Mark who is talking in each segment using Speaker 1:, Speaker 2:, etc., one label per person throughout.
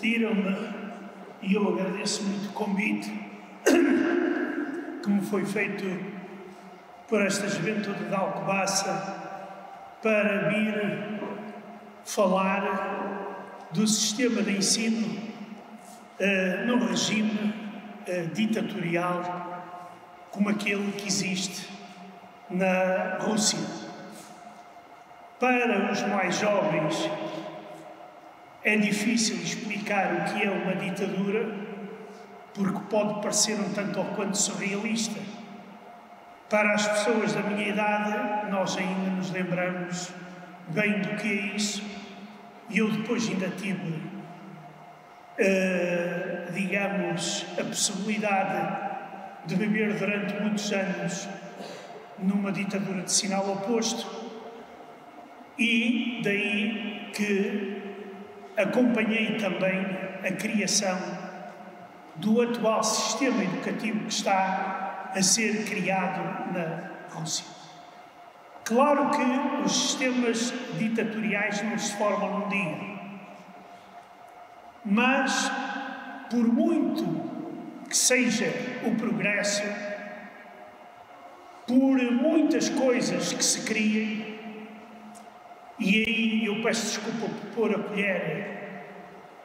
Speaker 1: pediram-me, e eu agradeço muito o convite que me foi feito por esta juventude de Alcobaça para vir falar do sistema de ensino num regime ditatorial como aquele que existe na Rússia. Para os mais jovens é difícil explicar o que é uma ditadura, porque pode parecer um tanto ou quanto surrealista. Para as pessoas da minha idade, nós ainda nos lembramos bem do que é isso, e eu depois ainda tive, digamos, a possibilidade de viver durante muitos anos numa ditadura de sinal oposto, e daí que acompanhei também a criação do atual sistema educativo que está a ser criado na Rússia. Claro que os sistemas ditatoriais não se formam num dia, mas, por muito que seja o progresso, por muitas coisas que se criem, e aí eu peço desculpa por pôr a colher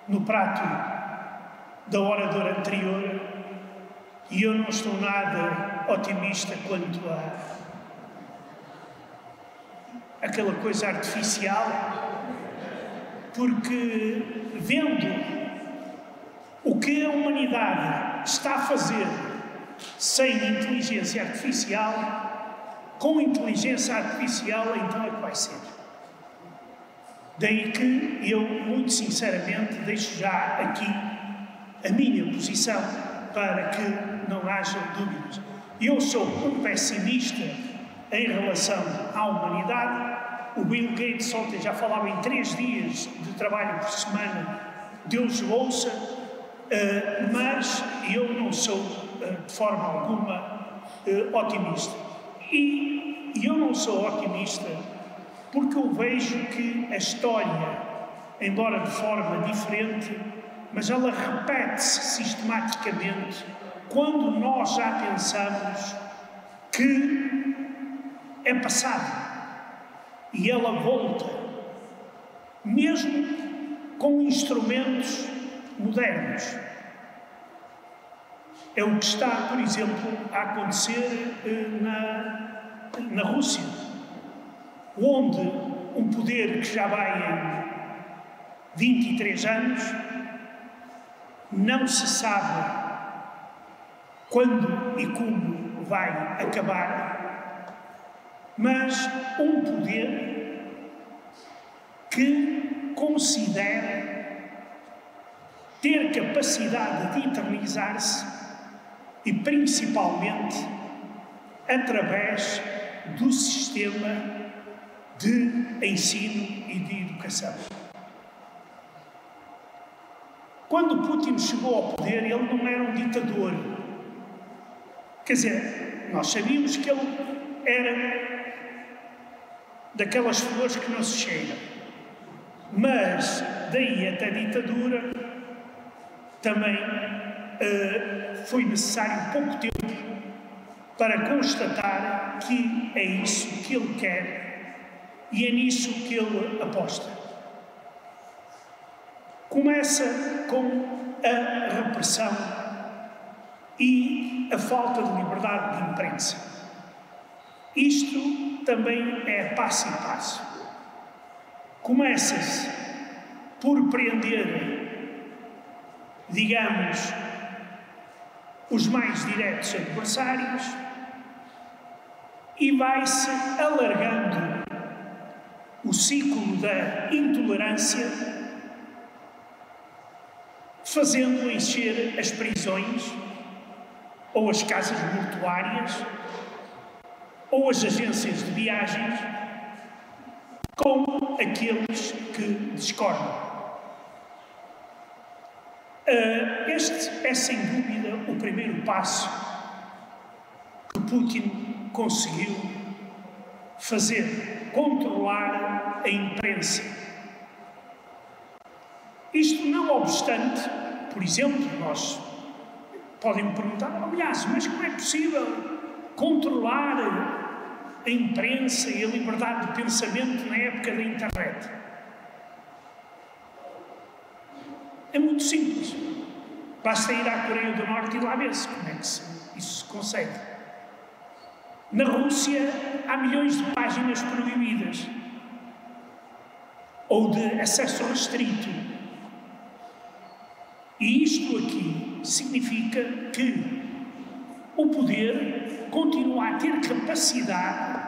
Speaker 1: no prato da oradora anterior, e eu não estou nada otimista quanto a aquela coisa artificial, porque vendo o que a humanidade está a fazer sem inteligência artificial, com inteligência artificial, então é que vai ser. Daí que eu, muito sinceramente, deixo já aqui a minha posição para que não haja dúvidas. Eu sou um pessimista em relação à humanidade. O Bill Gates ontem já falava em 3 dias de trabalho por semana, Deus o ouça, mas eu não sou de forma alguma otimista. E eu não sou otimista porque eu vejo que a história, embora de forma diferente, mas ela repete-se sistematicamente quando nós já pensamos que é passado. E ela volta, mesmo com instrumentos modernos. É o que está, por exemplo, a acontecer na Rússia, onde um poder que já vai em 23 anos, não se sabe quando e como vai acabar, mas um poder que considera ter capacidade de eternizar-se e, principalmente, através do sistema de ensino e de educação. Quando Putin chegou ao poder, ele não era um ditador. Quer dizer, nós sabíamos que ele era daquelas flores que não se cheiram. Mas, daí até a ditadura, também foi necessário pouco tempo para constatar que é isso que ele quer e é nisso que ele aposta. Começa com a repressão e a falta de liberdade de imprensa. Isto também é passo a passo. Começa-se por prender, digamos, os mais diretos adversários e vai-se alargando o ciclo da intolerância, fazendo encher as prisões ou as casas mortuárias ou as agências de viagens com aqueles que discordam. Este é, sem dúvida, o primeiro passo que Putin conseguiu fazer, controlar a imprensa. Isto não obstante, por exemplo, nós podem me perguntar, aliás, mas como é possível controlar a imprensa e a liberdade de pensamento na época da internet? É muito simples. Basta ir à Coreia do Norte e lá ver-se como é que isso se consegue. Na Rússia há milhões de páginas proibidas ou de acesso restrito. E isto aqui significa que o poder continua a ter capacidade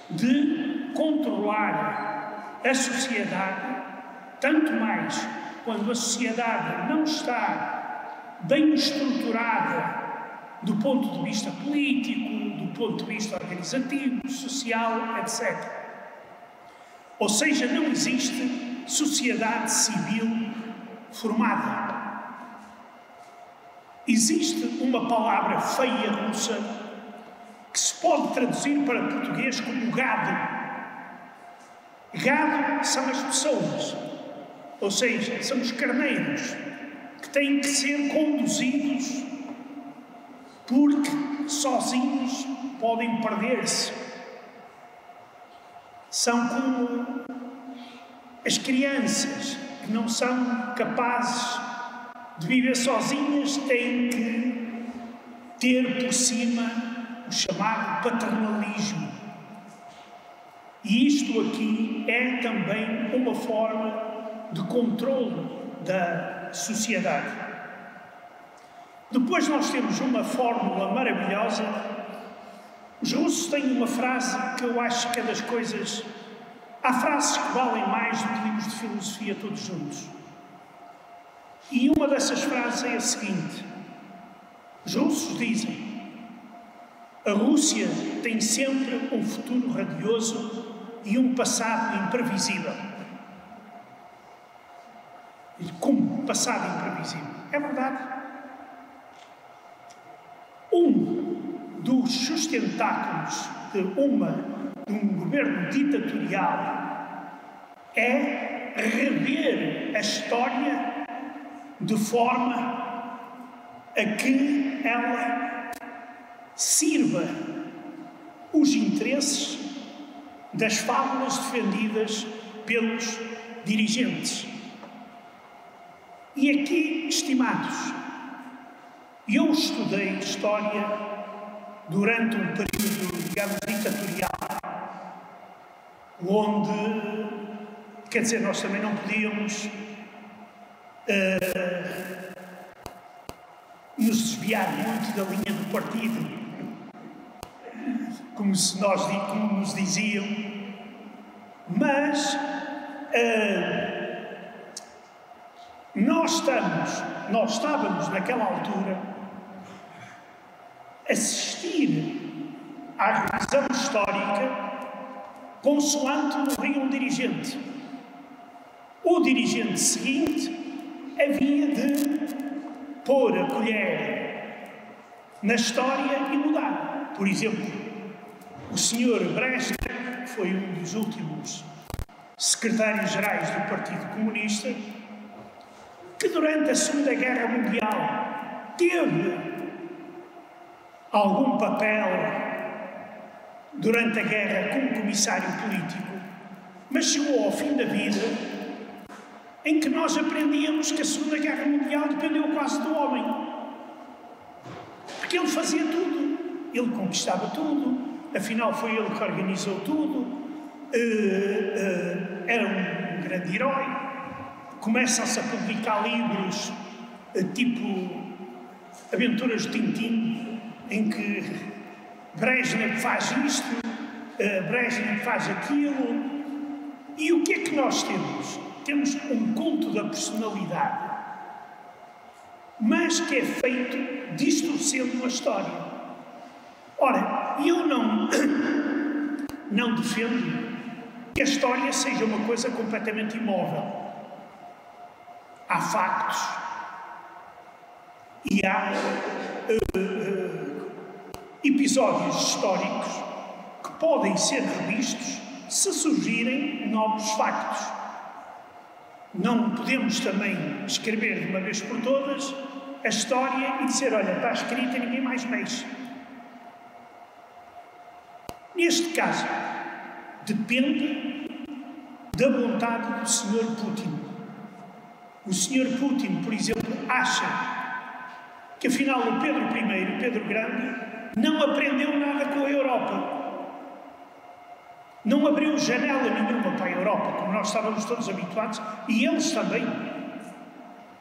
Speaker 1: de controlar a sociedade, tanto mais quando a sociedade não está bem estruturada do ponto de vista político, do ponto de vista organizativo, social, etc. Ou seja, não existe sociedade civil formada. Existe uma palavra feia russa que se pode traduzir para português como gado. Gado são as pessoas, ou seja, são os carneiros que têm que ser conduzidos porque sozinhos podem perder-se. São como as crianças que não são capazes de viver sozinhas, têm que ter por cima o chamado paternalismo. E isto aqui é também uma forma de controle da sociedade. Depois nós temos uma fórmula maravilhosa. Os russos têm uma frase que eu acho que é das coisas... Há frases que valem mais do que livros de filosofia todos juntos. E uma dessas frases é a seguinte. Os russos dizem: a Rússia tem sempre um futuro radioso e um passado imprevisível. E como passado imprevisível? É verdade. Um dos sustentáculos de um governo ditatorial é rever a história de forma a que ela sirva os interesses das fábulas defendidas pelos dirigentes. E aqui, estimados, eu estudei História durante um período, digamos, ditatorial, onde, quer dizer, nós também não podíamos nos desviar muito da linha do partido, como nos diziam, mas nós estávamos naquela altura a assistir à revisão histórica consoante morria um dirigente. O dirigente seguinte havia de pôr a colher na história e mudar. Por exemplo, o Sr. Brezhnev, que foi um dos últimos secretários-gerais do Partido Comunista, que durante a Segunda Guerra Mundial teve algum papel durante a guerra como comissário político, mas chegou ao fim da vida em que nós aprendíamos que a Segunda Guerra Mundial dependeu quase do homem. Porque ele fazia tudo. Ele conquistava tudo. Afinal, foi ele que organizou tudo. Era um grande herói. Começam-se a publicar livros tipo Aventuras de Tintim, em que Brezhnev faz isto, Brezhnev faz aquilo. E o que é que nós temos? Temos um culto da personalidade, mas que é feito distorcendo a história. Ora, eu não defendo que a história seja uma coisa completamente imóvel. Há factos e há episódios históricos que podem ser revistos se surgirem novos factos. não podemos também escrever de uma vez por todas a história e dizer, olha, está escrita e ninguém mais mexe. Neste caso, depende da vontade do Sr. Putin. O Sr. Putin, por exemplo, acha que afinal o Pedro I, o Pedro Grande, não aprendeu nada com a Europa. Não abriu janela nenhuma para a Europa, como nós estávamos todos habituados, e eles também.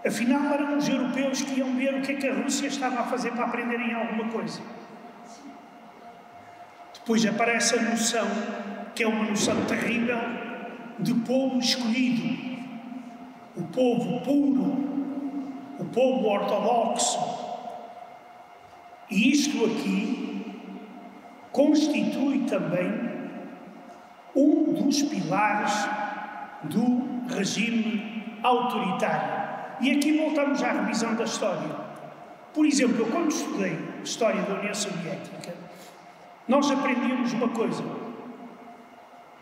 Speaker 1: Afinal, eram os europeus que iam ver o que é que a Rússia estava a fazer para aprenderem alguma coisa. Depois aparece a noção, que é uma noção terrível, de povo escolhido. O povo puro, o povo ortodoxo. E isto aqui constitui também um dos pilares do regime autoritário. E aqui voltamos à revisão da história. Por exemplo, eu quando estudei a história da União Soviética, nós aprendíamos uma coisa.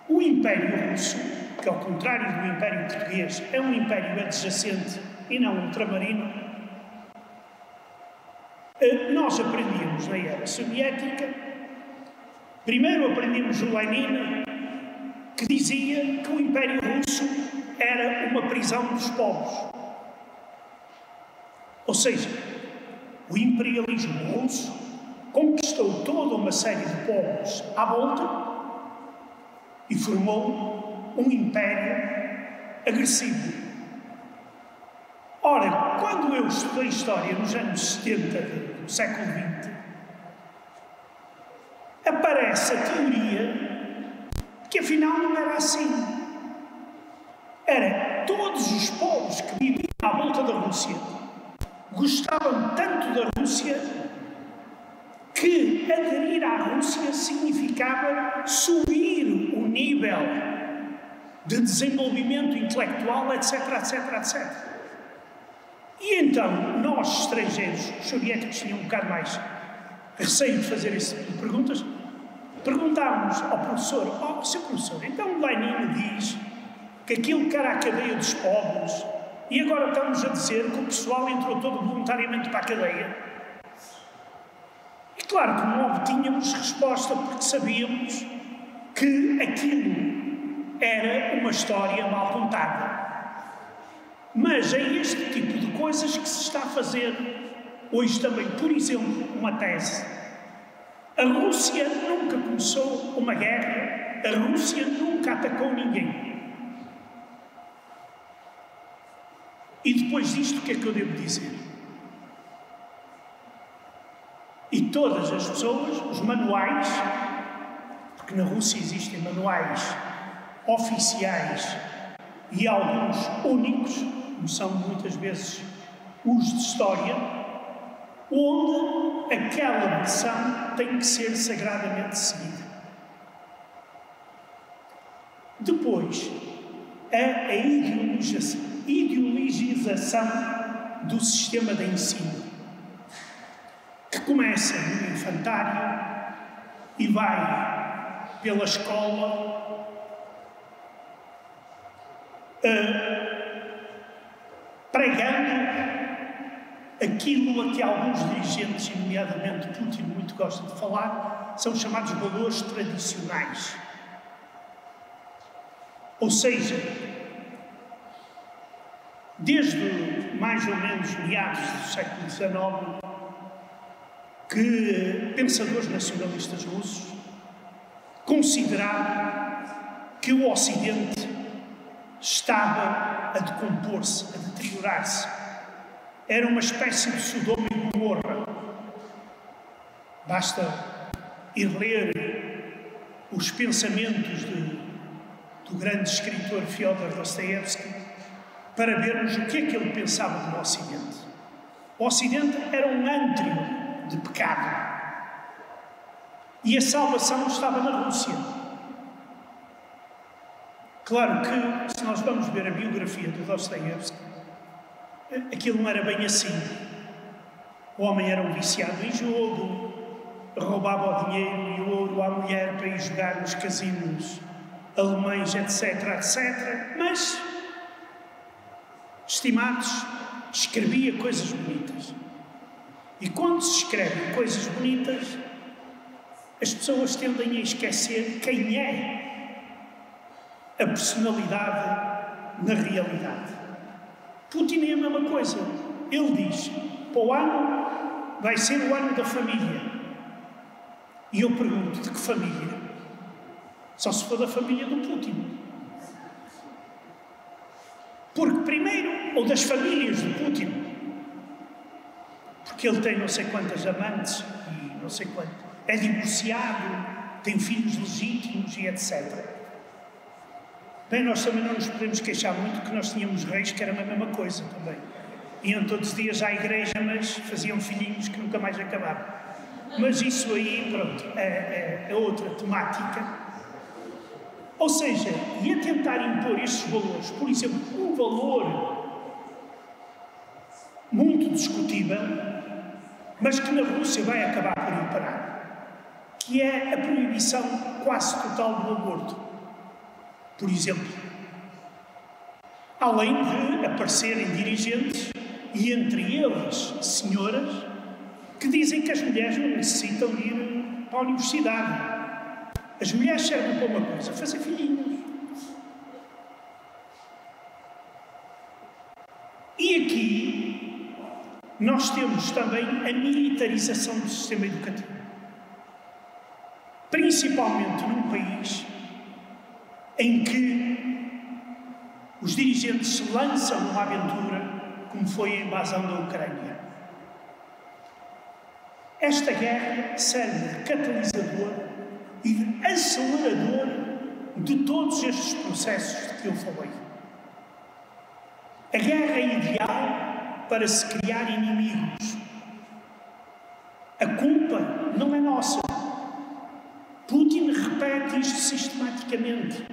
Speaker 1: O Império Russo, que ao contrário do Império Português, é um império adjacente e não ultramarino, nós aprendíamos na era soviética, primeiro aprendimos o Lenin, que dizia que o Império Russo era uma prisão dos povos. Ou seja, o imperialismo russo conquistou toda uma série de povos à volta e formou um império agressivo. Ora, quando eu estudei História nos anos 70 do século XX, aparece a teoria que afinal não era assim. Era todos os povos que viviam à volta da Rússia gostavam tanto da Rússia que aderir à Rússia significava subir o nível de desenvolvimento intelectual, etc, etc, etc. E então, nós, estrangeiros, os soviéticos tinham um bocado mais receio de fazer esse tipo de perguntas, perguntávamos ao professor, Sr. Professor, então Lenin diz que aquilo que era a cadeia dos povos, e agora estamos a dizer que o pessoal entrou todo voluntariamente para a cadeia. E claro que não obtínhamos resposta, porque sabíamos que aquilo era uma história mal contada. Mas é este tipo de coisas que se está a fazer hoje também. Por exemplo, uma tese. A Rússia nunca começou uma guerra, a Rússia nunca atacou ninguém. E depois disto, o que é que eu devo dizer? E todas as pessoas, os manuais, porque na Rússia existem manuais oficiais e alguns únicos, como são muitas vezes os de história, onde aquela versão tem que ser sagradamente seguida. Depois, a ideologização do sistema de ensino, que começa no infantário e vai pela escola, pregando aquilo a que alguns dirigentes, nomeadamente Putin, muito gostam de falar, são chamados valores tradicionais. Ou seja, desde mais ou menos meados do século XIX, que pensadores nacionalistas russos consideravam que o Ocidente estava a decompor-se, a deteriorar-se. Era uma espécie de Sodoma e Gomorra. Basta ir ler os pensamentos do grande escritor Fyodor Dostoiévski para vermos o que é que ele pensava do Ocidente. O Ocidente era um ântrio de pecado. E a salvação estava na Rússia. Claro que, se nós vamos ver a biografia de Dostoiévski, aquilo não era bem assim. O homem era um viciado em jogo, roubava o dinheiro e o ouro à mulher para ir jogar nos casinos alemães, etc, etc. Mas Estimados, escrevia coisas bonitas. E quando se escrevem coisas bonitas, as pessoas tendem a esquecer quem é a personalidade na realidade. Putin é a mesma coisa. Ele diz, para o ano vai ser o ano da família. E eu pergunto, de que família? Só se for da família do Putin. Porque primeiro, ou das famílias do Putin, porque ele tem não sei quantas amantes e não sei quanto, é divorciado, tem filhos legítimos e etc. Bem, nós também não nos podemos queixar muito que nós tínhamos reis que era a mesma coisa também. Iam todos os dias à igreja, mas faziam filhinhos que nunca mais acabavam. Mas isso aí, pronto, é outra temática. Ou seja, e a tentar impor estes valores, por exemplo, um valor muito discutível, mas que na Rússia vai acabar por imperar, que é a proibição quase total do aborto, por exemplo. Além de aparecerem dirigentes, e entre eles senhoras, que dizem que as mulheres não necessitam de ir para a universidade. As mulheres servem para uma coisa, fazer filhinhos. E aqui nós temos também a militarização do sistema educativo. Principalmente num país em que os dirigentes se lançam numa aventura como foi a invasão da Ucrânia. Esta guerra serve de catalisador e de acelerador de todos estes processos de que eu falei. A guerra é ideal para se criar inimigos. A culpa não é nossa. Putin repete isto sistematicamente.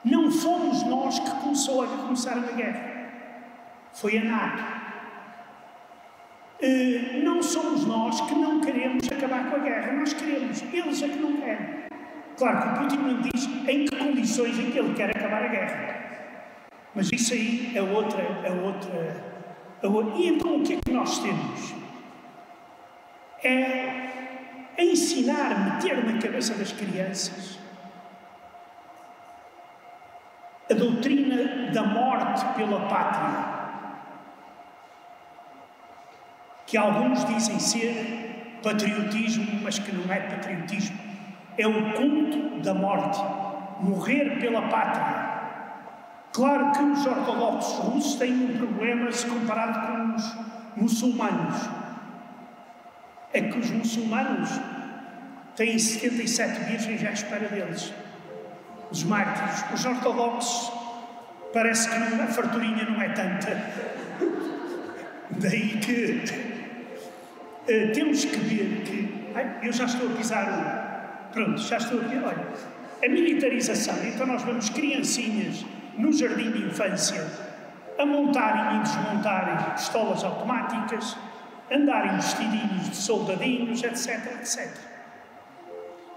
Speaker 1: Não fomos nós que começaram a guerra. Foi a NATO. Não somos nós que não queremos acabar com a guerra. Nós queremos. Eles é que não querem. Claro que o Putin não diz em que condições em que ele quer acabar a guerra. Mas isso aí é outra. E então o que é que nós temos? É ensinar, meter na cabeça das crianças a doutrina da morte pela pátria, que alguns dizem ser patriotismo, mas que não é patriotismo. É o culto da morte, morrer pela pátria. Claro que os ortodoxos russos têm um problema se comparado com os muçulmanos. É que os muçulmanos têm 77 virgens à espera deles, os mártires. Os ortodoxos parece que a farturinha não é tanta. Daí que temos que ver que... eu já estou a pisar pronto, já estou aqui. Olha, a militarização. Então nós vemos criancinhas no jardim de infância a montarem e desmontarem pistolas automáticas, andarem vestidinhos de soldadinhos, etc, etc.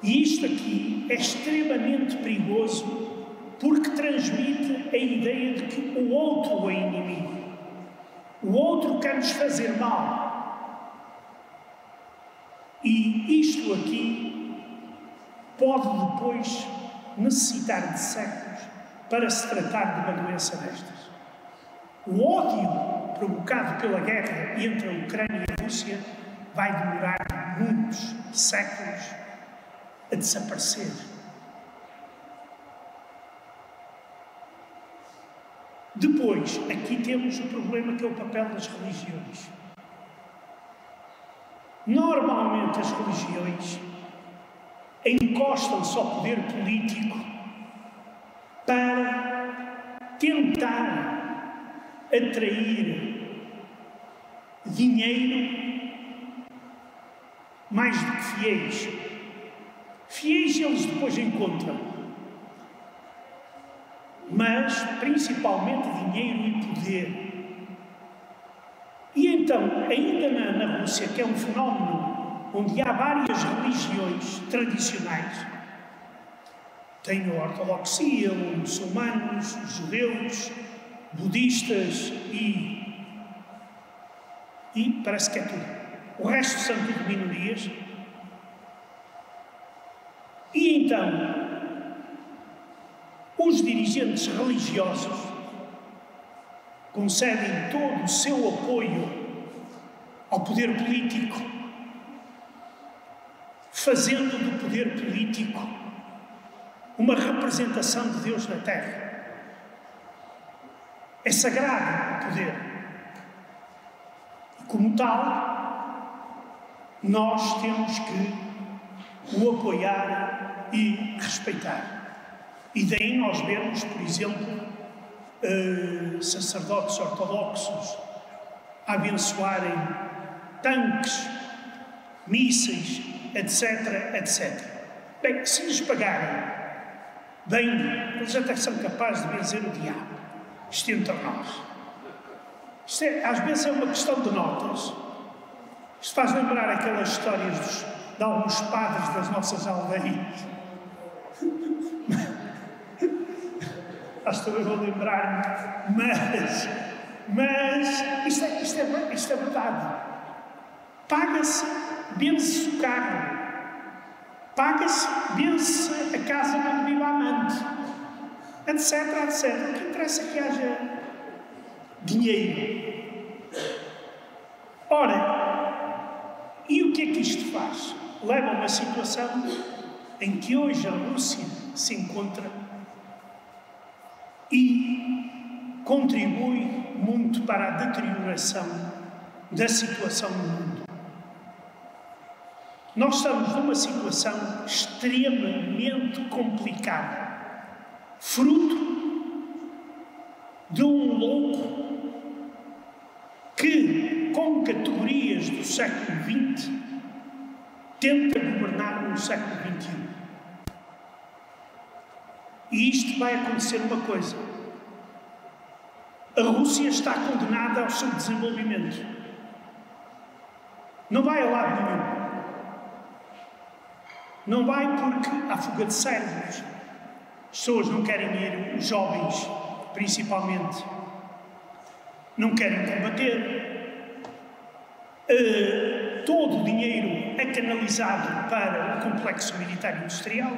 Speaker 1: E isto aqui é extremamente perigoso porque transmite a ideia de que o outro é inimigo. O outro quer nos fazer mal. E isto aqui pode depois necessitar de séculos para se tratar de uma doença destas. O ódio provocado pela guerra entre a Ucrânia e a Rússia vai demorar muitos séculos a desaparecer. Depois, aqui temos o problema que é o papel das religiões. Normalmente as religiões encostam-se ao poder político para tentar atrair dinheiro mais do que fiéis. Fiéis eles depois encontram, mas principalmente dinheiro e poder. E então, ainda na Rússia, que é um fenómeno onde há várias religiões tradicionais, tem a ortodoxia, os muçulmanos, os judeus, budistas e parece que é tudo. O resto são tudo minorias. E então, os dirigentes religiosos concedem todo o seu apoio ao poder político, fazendo do poder político uma representação de Deus na Terra. É sagrado o poder. E como tal, nós temos que o apoiar e respeitar. E daí nós vemos, por exemplo, sacerdotes ortodoxos a abençoarem tanques, mísseis, etc, etc. Bem, se lhes pagarem bem, eles até são capazes de benzer o diabo. Isto entre nós. Isto às vezes é uma questão de notas. Isto faz lembrar aquelas histórias de alguns padres das nossas aldeias. Acho que eu vou lembrar-me, mas isto é verdade. Paga-se, vende-se o carro. Paga-se, vende-se a casa onde vive a amante. Etc, etc. O que interessa é que haja dinheiro. Ora, e o que é que isto faz? Leva a uma situação em que hoje a Rússia se encontra e contribui muito para a deterioração da situação no mundo. Nós estamos numa situação extremamente complicada, fruto de um louco que, com categorias do século XX, tenta governar no século XXI. E isto vai acontecer uma coisa. A Rússia está condenada ao seu desenvolvimento. Não vai a lado nenhum. Não vai porque há fuga de cérebros. As pessoas não querem ir, os jovens, principalmente, não querem combater. Todo o dinheiro é canalizado para o complexo militar industrial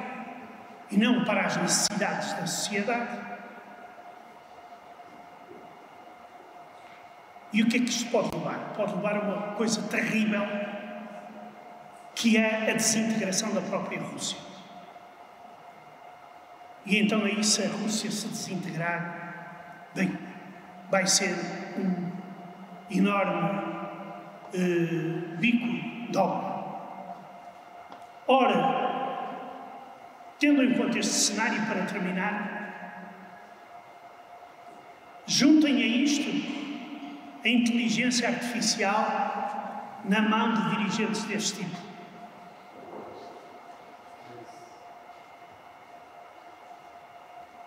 Speaker 1: e não para as necessidades da sociedade. E o que é que isto pode levar? Pode levar a uma coisa terrível, que é a desintegração da própria Rússia. E então aí, se a Rússia se desintegrar, bem, vai ser um enorme bico de obra. Ora, tendo em conta este cenário, para terminar, juntem a isto a inteligência artificial na mão de dirigentes deste tipo.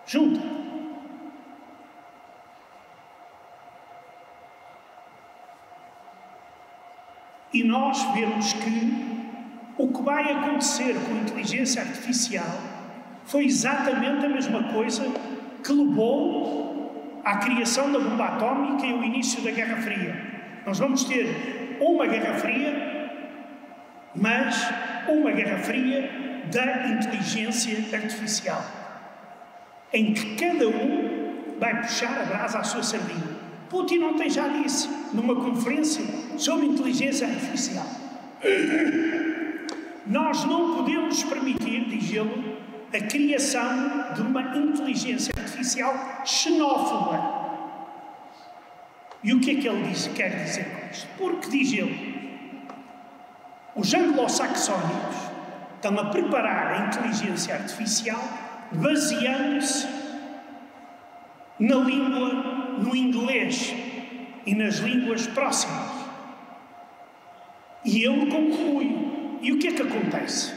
Speaker 1: Junta. E nós vemos que o que vai acontecer com a inteligência artificial foi exatamente a mesma coisa que levou à criação da bomba atómica e ao início da Guerra Fria. Nós vamos ter uma Guerra Fria, mas uma Guerra Fria da inteligência artificial, em que cada um vai puxar a brasa à sua sardinha. Putin ontem já disse, numa conferência sobre inteligência artificial, nós não podemos permitir, diz ele, a criação de uma inteligência artificial xenófoba. E o que é que ele quer dizer com isto? Porque, diz ele, os anglo-saxónicos estão a preparar a inteligência artificial baseando-se na língua, no inglês e nas línguas próximas. E ele conclui. E o que é que acontece?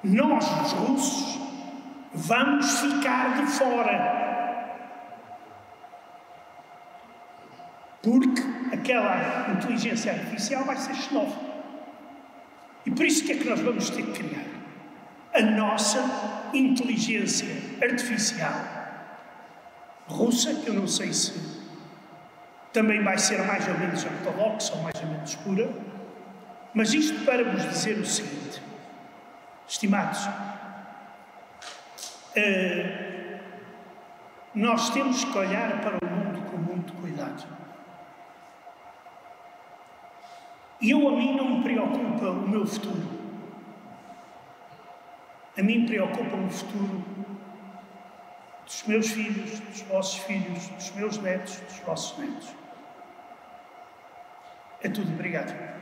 Speaker 1: Nós, os russos, vamos ficar de fora. Porque aquela inteligência artificial vai ser xenófoba. E por isso o que é que nós vamos ter que criar? A nossa inteligência artificial, russa, que eu não sei se também vai ser mais ou menos ortodoxa ou mais ou menos pura, mas isto para vos dizer o seguinte, estimados, nós temos que olhar para o mundo com muito cuidado. E a mim não me preocupa o meu futuro. A mim preocupa-me o futuro dos meus filhos, dos vossos filhos, dos meus netos, dos vossos netos. É tudo. Obrigado.